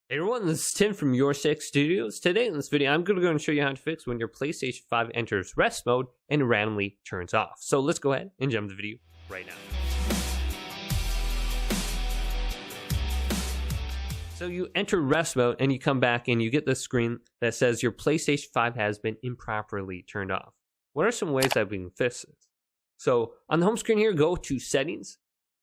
Hey everyone, this is Tim from YourSixStudios. Today in this video, I'm going to go and show you how to fix when your PlayStation 5 enters rest mode and randomly turns off. So let's go ahead and jump to the video right now. So you enter rest mode and you come back and you get this screen that says your PlayStation 5 has been improperly turned off. What are some ways that we can fix this? So on the home screen here, go to Settings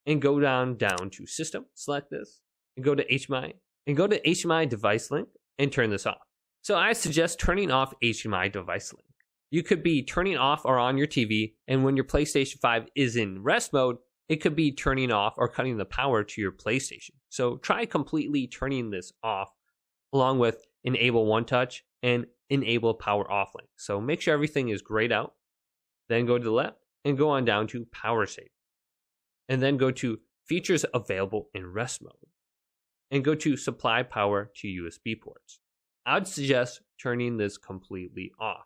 and go down to System, select this, and go to HDMI. And go to HDMI device link and turn this off. So I suggest turning off HDMI device link. You could be turning off or on your TV, and when your PlayStation 5 is in rest mode, it could be turning off or cutting the power to your PlayStation. So try completely turning this off along with enable one touch and enable power off link. So make sure everything is grayed out. Then go to the left and go on down to power save. And then go to features available in rest mode. And go to supply power to USB ports. I would suggest turning this completely off,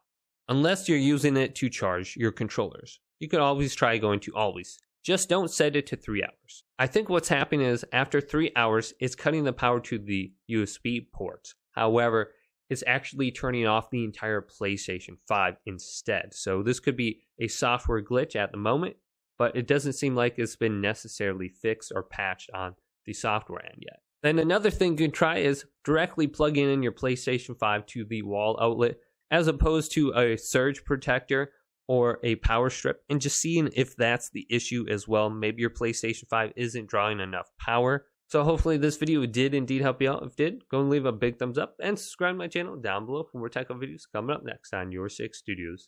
unless you're using it to charge your controllers. You could always try going to always. Just don't set it to 3 hours. I think what's happening is after 3 hours, it's cutting the power to the USB ports. However, it's actually turning off the entire PlayStation 5 instead. So this could be a software glitch at the moment, but it doesn't seem like it's been necessarily fixed or patched on the software end yet. Then another thing you can try is directly plugging in your PlayStation 5 to the wall outlet as opposed to a surge protector or a power strip, and just seeing if that's the issue as well. Maybe your PlayStation 5 isn't drawing enough power. So hopefully this video did indeed help you out. If it did, go and leave a big thumbs up and subscribe to my channel down below for more tech videos coming up next on YourSixStudios.